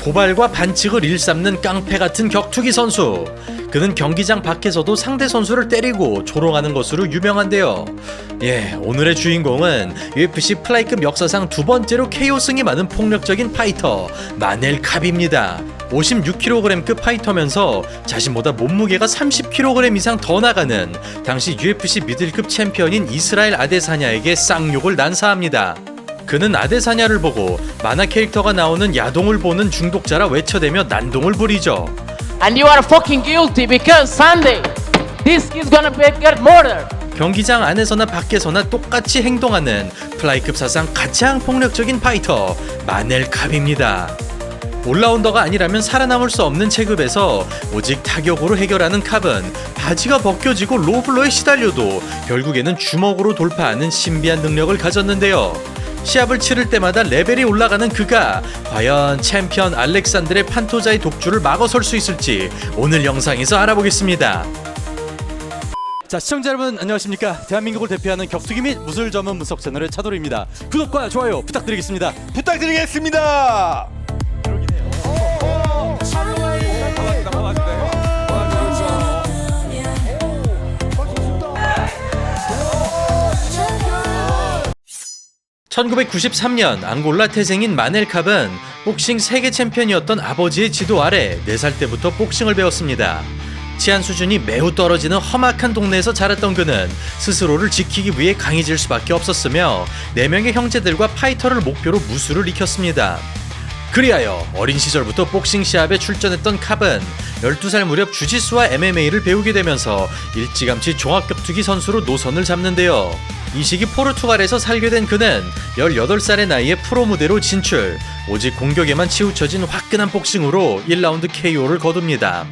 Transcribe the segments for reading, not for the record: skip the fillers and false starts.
도발과 반칙을 일삼는 깡패 같은 격투기 선수. 그는 경기장 밖에서도 상대 선수를 때리고 조롱하는 것으로 유명한데요. 오늘의 주인공은 UFC 플라이급 역사상 두 번째로 KO 승이 많은 폭력적인 파이터 마넬 캅입니다. 56kg급 파이터면서 자신보다 몸무게가 30kg 이상 더 나가는 당시 UFC 미들급 챔피언인 이스라엘 아데사냐에게 쌍욕을 난사합니다. 그는 아데사냐를 보고 만화 캐릭터가 나오는 야동을 보는 중독자라 외쳐대며 난동을 부리죠. And you are fucking guilty because Sunday this kid's gonna get murdered. 경기장 안에서나 밖에서나 똑같이 행동하는 플라이급 사상 가장 폭력적인 파이터 마넬 캅입니다. 올라운더가 아니라면 살아남을 수 없는 체급에서 오직 타격으로 해결하는 캅은 바지가 벗겨지고 로블러에 시달려도 결국에는 주먹으로 돌파하는 신비한 능력을 가졌는데요. 시합을 치를 때마다 레벨이 올라가는 그가 과연 챔피언 알렉산드레 판토자의 독주를 막아설 수 있을지 오늘 영상에서 알아보겠습니다. 자, 시청자 여러분 안녕하십니까? 대한민국을 대표하는 격투기 및 무술 전문 분석 채널의 차도르입니다. 구독과 좋아요 부탁드리겠습니다. 부탁드리겠습니다. 1993년 앙골라 태생인 마넬 캅은 복싱 세계 챔피언이었던 아버지의 지도 아래 4살 때부터 복싱을 배웠습니다. 치안 수준이 매우 떨어지는 험악한 동네에서 자랐던 그는 스스로를 지키기 위해 강해질 수밖에 없었으며 4명의 형제들과 파이터를 목표로 무술을 익혔습니다. 그리하여 어린 시절부터 복싱 시합에 출전했던 캅은 12살 무렵 주짓수와 MMA를 배우게 되면서 일찌감치 종합격투기 선수로 노선을 잡는데요. 이 시기 포르투갈에서 살게 된 그는 18살의 나이에 프로 무대로 진출, 오직 공격에만 치우쳐진 화끈한 복싱으로 1라운드 KO를 거둡니다.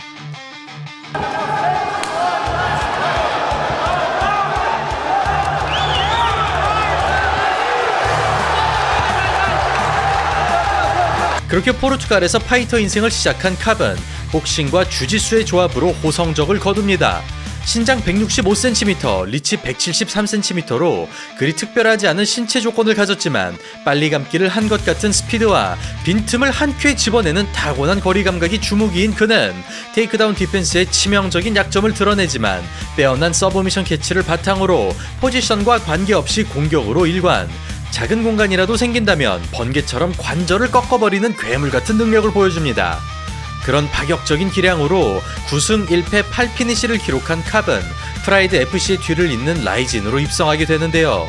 그렇게 포르투갈에서 파이터 인생을 시작한 캅은 복싱과 주짓수의 조합으로 호성적을 거둡니다. 신장 165cm, 리치 173cm로 그리 특별하지 않은 신체 조건을 가졌지만 빨리 감기를 한 것 같은 스피드와 빈틈을 한 큐에 집어내는 타고난 거리 감각이 주무기인 그는 테이크다운 디펜스의 치명적인 약점을 드러내지만 빼어난 서브미션 캐치를 바탕으로 포지션과 관계없이 공격으로 일관, 작은 공간이라도 생긴다면 번개처럼 관절을 꺾어버리는 괴물 같은 능력을 보여줍니다. 그런 파격적인 기량으로 9승 1패 8피니시를 기록한 캅은 프라이드 FC의 뒤를 잇는 라이진으로 입성하게 되는데요.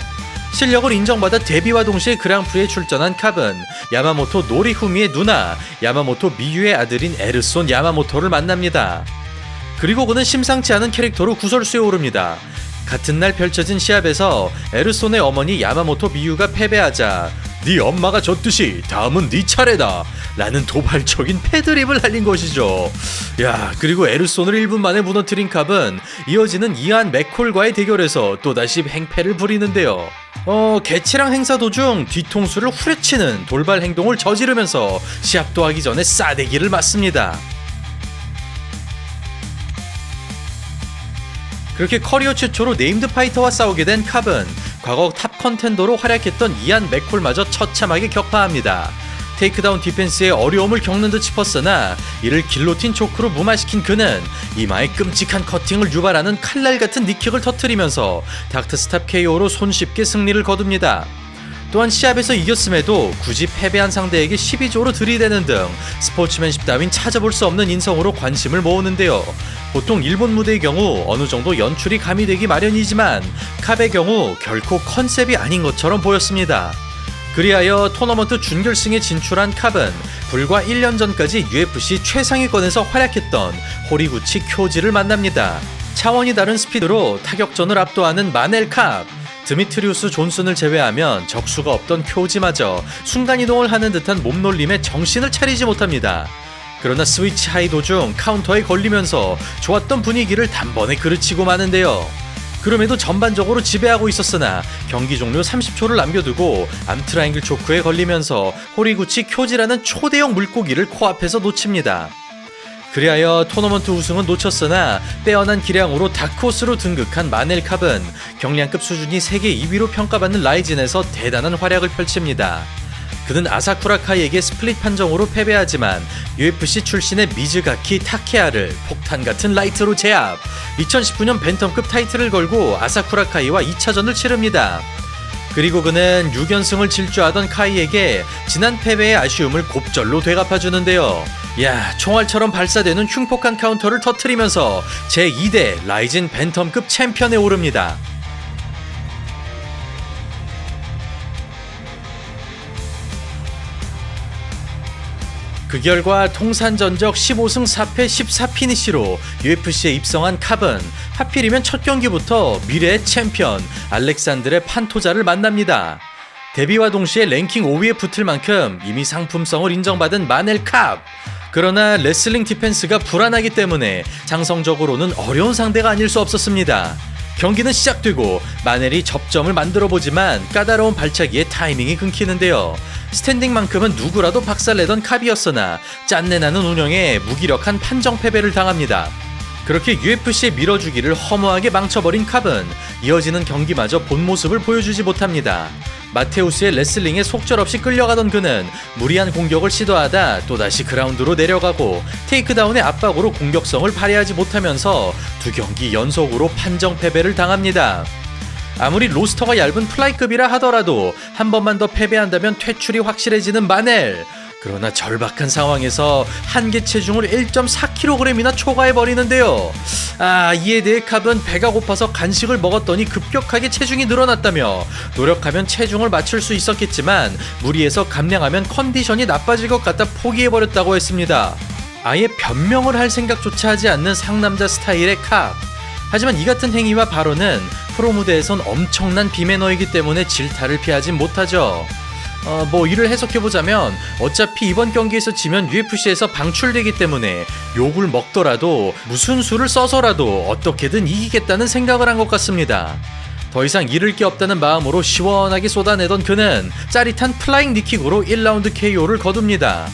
실력을 인정받아 데뷔와 동시에 그랑프리에 출전한 캅은 야마모토 노리후미의 누나 야마모토 미유의 아들인 에르손 야마모토를 만납니다. 그리고 그는 심상치 않은 캐릭터로 구설수에 오릅니다. 같은 날 펼쳐진 시합에서 에르손의 어머니 야마모토 미유가 패배하자 네 엄마가 졌듯이 다음은 네 차례다 라는 도발적인 패드립을 날린 것이죠. 그리고 에르손을 1분 만에 무너뜨린 캅은 이어지는 이안 맥콜과의 대결에서 또다시 행패를 부리는데요. 개치랑 행사 도중 뒤통수를 후려치는 돌발 행동을 저지르면서 시합도 하기 전에 싸대기를 맞습니다. 그렇게 커리어 최초로 네임드 파이터와 싸우게 된 캅은 과거 탑 컨텐더로 활약했던 이안 맥콜마저 처참하게 격파합니다. 테이크다운 디펜스의 어려움을 겪는 듯 싶었으나 이를 길로틴 초크로 무마시킨 그는 이마에 끔찍한 커팅을 유발하는 칼날 같은 니킥을 터뜨리면서 닥터스탑 KO로 손쉽게 승리를 거둡니다. 또한 시합에서 이겼음에도 굳이 패배한 상대에게 12조로 들이대는 등 스포츠맨십 따윈 찾아볼 수 없는 인성으로 관심을 모으는데요. 보통 일본 무대의 경우 어느 정도 연출이 가미되기 마련이지만 캅의 경우 결코 컨셉이 아닌 것처럼 보였습니다. 그리하여 토너먼트 준결승에 진출한 캅은 불과 1년 전까지 UFC 최상위권에서 활약했던 호리구치 쿄지를 만납니다. 차원이 다른 스피드로 타격전을 압도하는 마넬 캅. 드미트리우스 존슨을 제외하면 적수가 없던 쿄지마저 순간이동을 하는 듯한 몸놀림에 정신을 차리지 못합니다. 그러나 스위치 하이 도중 카운터에 걸리면서 좋았던 분위기를 단번에 그르치고 마는데요. 그럼에도 전반적으로 지배하고 있었으나 경기 종료 30초를 남겨두고 암트라잉글 초크에 걸리면서 호리구치 쿄지라는 초대형 물고기를 코앞에서 놓칩니다. 그리하여 토너먼트 우승은 놓쳤으나 빼어난 기량으로 다크호스로 등극한 마넬 캅은 경량급 수준이 세계 2위로 평가받는 라이진에서 대단한 활약을 펼칩니다. 그는 아사쿠라 카이에게 스플릿 판정으로 패배하지만 UFC 출신의 미즈가키 타케아를 폭탄 같은 라이트로 제압. 2019년 벤텀급 타이틀을 걸고 아사쿠라 카이와 2차전을 치릅니다. 그리고 그는 6연승을 질주하던 카이에게 지난 패배의 아쉬움을 곱절로 되갚아주는데요. 야, 총알처럼 발사되는 흉폭한 카운터를 터뜨리면서 제2대 라이진 벤텀급 챔피언에 오릅니다. 그 결과 통산 전적 15승 4패 14피니시로 UFC에 입성한 캅은 하필이면 첫 경기부터 미래의 챔피언 알렉산드레 판토자를 만납니다. 데뷔와 동시에 랭킹 5위에 붙을 만큼 이미 상품성을 인정받은 마넬 캅. 그러나 레슬링 디펜스가 불안하기 때문에 장성적으로는 어려운 상대가 아닐 수 없었습니다. 경기는 시작되고 마넬이 접점을 만들어보지만 까다로운 발차기에 타이밍이 끊기는데요. 스탠딩만큼은 누구라도 박살내던 캅이었으나 짠내나는 운영에 무기력한 판정 패배를 당합니다. 그렇게 UFC에 밀어주기를 허무하게 망쳐버린 캅은 이어지는 경기마저 본 모습을 보여주지 못합니다. 마테우스의 레슬링에 속절없이 끌려가던 그는 무리한 공격을 시도하다 또다시 그라운드로 내려가고 테이크다운의 압박으로 공격성을 발휘하지 못하면서 2경기 연속으로 판정 패배를 당합니다. 아무리 로스터가 얇은 플라이급이라 하더라도 한 번만 더 패배한다면 퇴출이 확실해지는 마넬. 그러나 절박한 상황에서 한계 체중을 1.4kg이나 초과해버리는데요. 이에 대해 캅은 배가 고파서 간식을 먹었더니 급격하게 체중이 늘어났다며 노력하면 체중을 맞출 수 있었겠지만 무리해서 감량하면 컨디션이 나빠질 것 같아 포기해버렸다고 했습니다. 아예 변명을 할 생각조차 하지 않는 상남자 스타일의 캅. 하지만 이 같은 행위와 발언은 프로 무대에선 엄청난 비매너이기 때문에 질타를 피하진 못하죠. 이를 해석해보자면 어차피 이번 경기에서 지면 UFC에서 방출되기 때문에 욕을 먹더라도 무슨 수를 써서라도 어떻게든 이기겠다는 생각을 한 것 같습니다. 더 이상 잃을 게 없다는 마음으로 시원하게 쏟아내던 그는 짜릿한 플라잉 니킥으로 1라운드 KO를 거둡니다.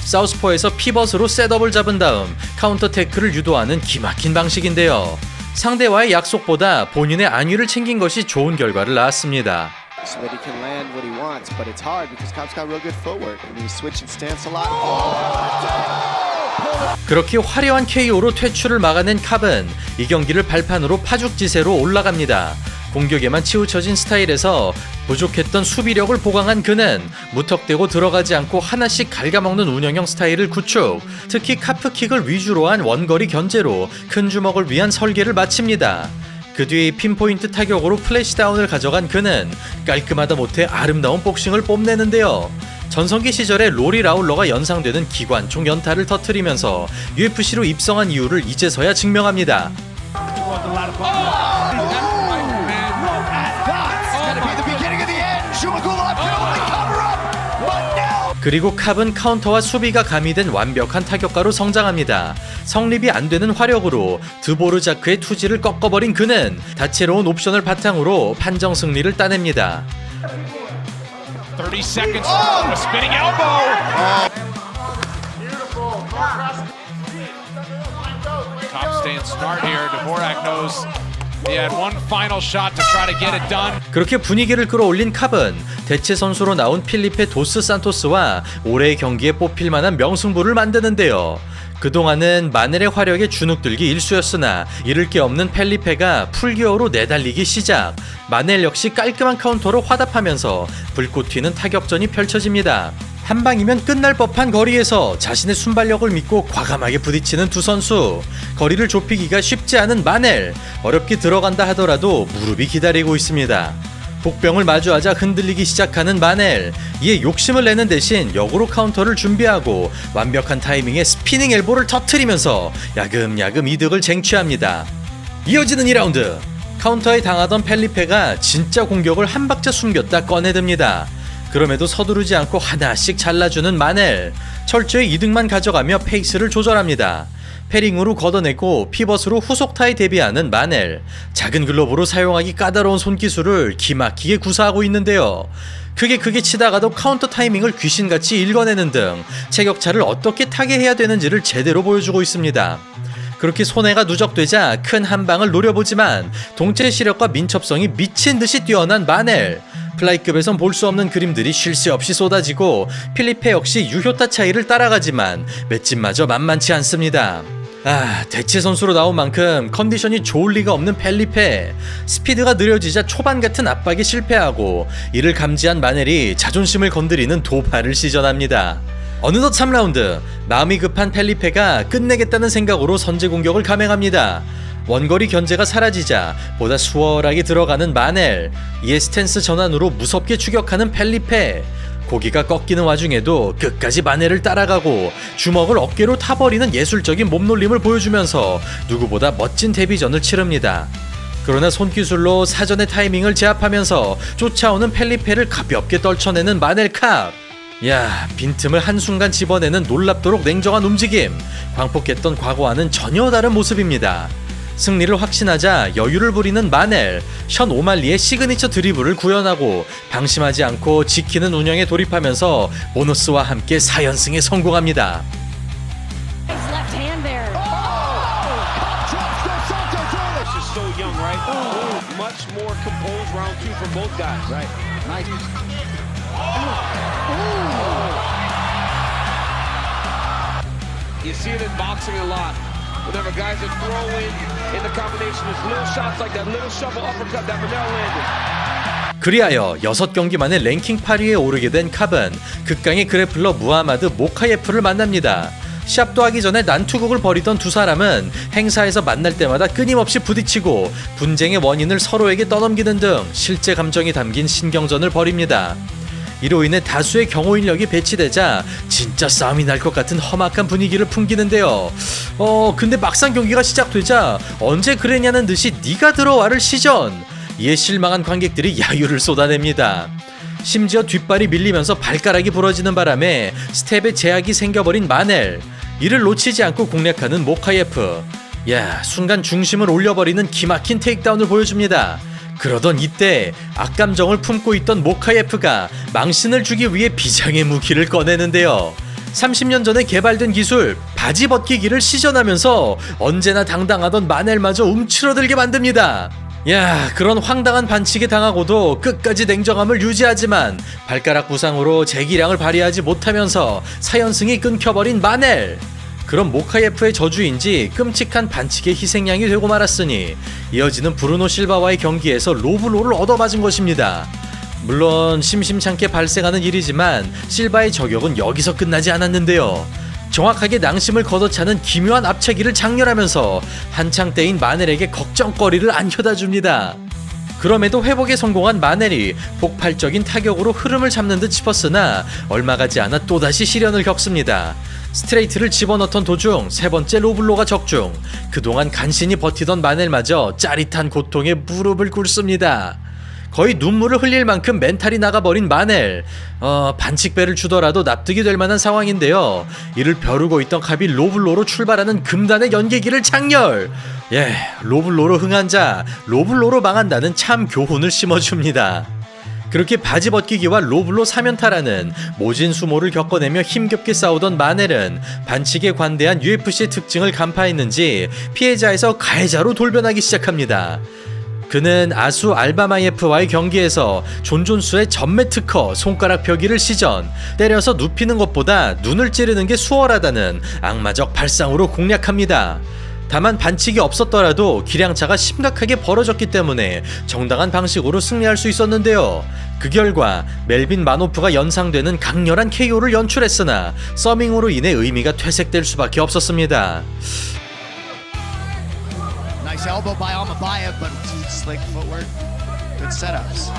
사우스포에서 피벗으로 셋업을 잡은 다음 카운터 태클을 유도하는 기막힌 방식인데요. 상대와의 약속보다 본인의 안위를 챙긴 것이 좋은 결과를 낳았습니다. So that he can land what he wants, but it's hard because Cobb's got real good footwork and he's switching stance a lot. 그렇게 화려한 KO로 퇴출을 막아낸 캅은 이 경기를 발판으로 파죽지세로 올라갑니다. 공격에만 치우쳐진 스타일에서 부족했던 수비력을 보강한 그는 무턱대고 들어가지 않고 하나씩 갉아먹는 운영형 스타일을 구축. 특히 카프킥을 위주로 한 원거리 견제로 큰 주먹을 위한 설계를 마칩니다. 그 뒤 핀포인트 타격으로 플래시다운을 가져간 그는 깔끔하다 못해 아름다운 복싱을 뽐내는데요. 전성기 시절에 로리 라울러가 연상되는 기관총 연타를 터뜨리면서 UFC로 입성한 이유를 이제서야 증명합니다. 그리고 캅은 카운터와 수비가 가미된 완벽한 타격가로 성장합니다. 성립이 안 되는 화력으로 드보르자크의 투지를 꺾어버린 그는 다채로운 옵션을 바탕으로 판정 승리를 따냅니다. 30 seconds. A spinning elbow. Top staying smart here. Dvorak knows he had one final shot to try to get it done. 그렇게 분위기를 끌어올린 캅은 대체 선수로 나온 필리페 도스 산토스와 올해의 경기에 뽑힐 만한 명승부를 만드는데요. 그동안은 마넬의 화력에 주눅들기 일쑤였으나 잃을 게 없는 펠리페가 풀기어로 내달리기 시작. 마넬 역시 깔끔한 카운터로 화답하면서 불꽃 튀는 타격전이 펼쳐집니다. 한 방이면 끝날 법한 거리에서 자신의 순발력을 믿고 과감하게 부딪히는 두 선수. 거리를 좁히기가 쉽지 않은 마넬. 어렵게 들어간다 하더라도 무릎이 기다리고 있습니다. 복병을 마주하자 흔들리기 시작하는 마넬. 이에 욕심을 내는 대신 역으로 카운터를 준비하고 완벽한 타이밍에 스피닝 엘보를 터뜨리면서 야금야금 이득을 쟁취합니다. 이어지는 2라운드. 카운터에 당하던 펠리페가 진짜 공격을 한 박자 숨겼다 꺼내듭니다. 그럼에도 서두르지 않고 하나씩 잘라주는 마넬. 철저히 이득만 가져가며 페이스를 조절합니다. 패링으로 걷어내고 피벗으로 후속타에 대비하는 마넬. 작은 글러브로 사용하기 까다로운 손기술을 기막히게 구사하고 있는데요. 크게 치다가도 카운터 타이밍을 귀신같이 읽어내는 등 체격차를 어떻게 타개해야 되는지를 제대로 보여주고 있습니다. 그렇게 손해가 누적되자 큰 한 방을 노려보지만 동체 시력과 민첩성이 미친 듯이 뛰어난 마넬. 플라이급에선 볼 수 없는 그림들이 쉴 새 없이 쏟아지고 필리페 역시 유효타 차이를 따라가지만 맷집마저 만만치 않습니다. 대체 선수로 나온 만큼 컨디션이 좋을 리가 없는 펠리페. 스피드가 느려지자 초반 같은 압박에 실패하고 이를 감지한 마넬이 자존심을 건드리는 도발을 시전합니다. 어느덧 3라운드, 마음이 급한 펠리페가 끝내겠다는 생각으로 선제 공격을 감행합니다. 원거리 견제가 사라지자 보다 수월하게 들어가는 마넬, 이에 스탠스 전환으로 무섭게 추격하는 펠리페. 고기가 꺾이는 와중에도 끝까지 마넬을 따라가고 주먹을 어깨로 타버리는 예술적인 몸놀림을 보여주면서 누구보다 멋진 데뷔전을 치릅니다. 그러나 손기술로 사전의 타이밍을 제압하면서 쫓아오는 펠리페를 가볍게 떨쳐내는 마넬 캅. 빈틈을 한순간 집어내는 놀랍도록 냉정한 움직임. 광폭했던 과거와는 전혀 다른 모습입니다. 승리를 확신하자 여유를 부리는 마넬, 션 오말리의 시그니처 드리블을 구현하고 방심하지 않고 지키는 운영에 돌입하면서 보너스와 함께 4연승에 성공합니다. Left hand there. This is so young, right? Much more composed round two from both guys. Right. Nice. You see it in boxing a lot. Whenever guys are throwing in the combination, there's little shots like that, little shovel uppercut that Manel landed. 그리하여 6경기 만에 랭킹 8위에 오르게 된 캅은 극강의 그래플러 무하마드 모카예프를 만납니다. 시합도 하기 전에 난투극을 벌이던 두 사람은 행사에서 만날 때마다 끊임없이 부딪히고 분쟁의 원인을 서로에게 떠넘기는 등 실제 감정이 담긴 신경전을 벌입니다. 이로 인해 다수의 경호 인력이 배치되자 진짜 싸움이 날 것 같은 험악한 분위기를 풍기는데요. 근데 막상 경기가 시작되자 언제 그랬냐는 듯이 네가 들어와를 시전. 이에 실망한 관객들이 야유를 쏟아냅니다. 심지어 뒷발이 밀리면서 발가락이 부러지는 바람에 스텝에 제약이 생겨버린 마넬. 이를 놓치지 않고 공략하는 모카예프. 순간 중심을 올려버리는 기막힌 테이크다운을 보여줍니다. 그러던 이때 악감정을 품고 있던 모카예프가 망신을 주기 위해 비장의 무기를 꺼내는데요. 30년 전에 개발된 기술 바지 벗기기를 시전하면서 언제나 당당하던 마넬마저 움츠러들게 만듭니다. 그런 황당한 반칙에 당하고도 끝까지 냉정함을 유지하지만 발가락 부상으로 재기량을 발휘하지 못하면서 4연승이 끊겨버린 마넬. 그럼 모카예프의 저주인지 끔찍한 반칙의 희생양이 되고 말았으니 이어지는 브루노 실바와의 경기에서 로블로를 얻어맞은 것입니다. 물론 심심찮게 발생하는 일이지만 실바의 저격은 여기서 끝나지 않았는데요. 정확하게 낭심을 걷어차는 기묘한 앞차기를 장렬하면서 한창 때인 마넬에게 걱정거리를 안겨다 줍니다. 그럼에도 회복에 성공한 마넬이 폭발적인 타격으로 흐름을 잡는 듯 싶었으나 얼마 가지 않아 또다시 시련을 겪습니다. 스트레이트를 집어넣던 도중 세 번째 로블로가 적중. 그동안 간신히 버티던 마넬마저 짜릿한 고통에 무릎을 꿇습니다. 거의 눈물을 흘릴 만큼 멘탈이 나가버린 마넬. 반칙배를 주더라도 납득이 될 만한 상황인데요. 이를 벼르고 있던 캅이 로블로로 출발하는 금단의 연계기를 장렬. 로블로로 흥한 자 로블로로 망한다는 참 교훈을 심어줍니다. 그렇게 바지 벗기기와 로블로 사면타라는 모진 수모를 겪어내며 힘겹게 싸우던 마넬은 반칙에 관대한 UFC의 특징을 간파했는지 피해자에서 가해자로 돌변하기 시작합니다. 그는 아수 알바마예프와의 경기에서 존 존스의 전매 특허 손가락 펴기를 시전, 때려서 눕히는 것보다 눈을 찌르는 게 수월하다는 악마적 발상으로 공략합니다. 다만 반칙이 없었더라도 기량차가 심각하게 벌어졌기 때문에 정당한 방식으로 승리할 수 있었는데요. 그 결과 멜빈 마노프가 연상되는 강렬한 KO를 연출했으나 서밍으로 인해 의미가 퇴색될 수밖에 없었습니다. Nice elbow by Almabayev, but slick footwork. Good setups.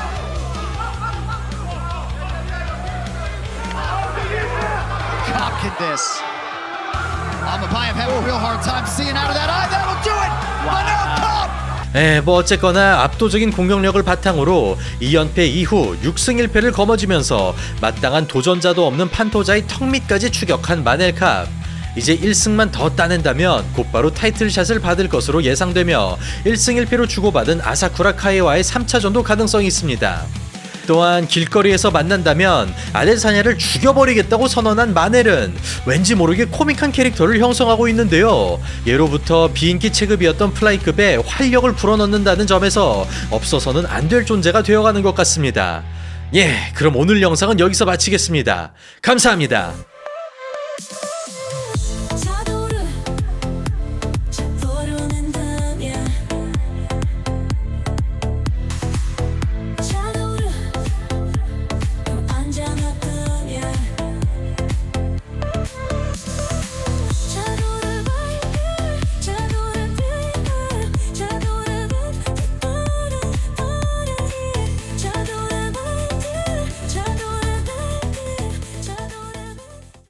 Cock at this. Almabayev having a real hard time seeing out of that eye. That'll do it. Manel Kape. 어쨌거나 압도적인 공격력을 바탕으로 2연패 이후 6승 1패를 거머쥐면서 마땅한 도전자도 없는 판토자의 턱 밑까지 추격한 마넬 캅. 이제 1승만 더 따낸다면 곧바로 타이틀샷을 받을 것으로 예상되며 1승 1패로 주고받은 아사쿠라 카이와의 3차전도 가능성이 있습니다. 또한 길거리에서 만난다면 아데사냐를 죽여버리겠다고 선언한 마넬은 왠지 모르게 코믹한 캐릭터를 형성하고 있는데요. 예로부터 비인기 체급이었던 플라이급에 활력을 불어넣는다는 점에서 없어서는 안 될 존재가 되어가는 것 같습니다. 예, 그럼 오늘 영상은 여기서 마치겠습니다. 감사합니다.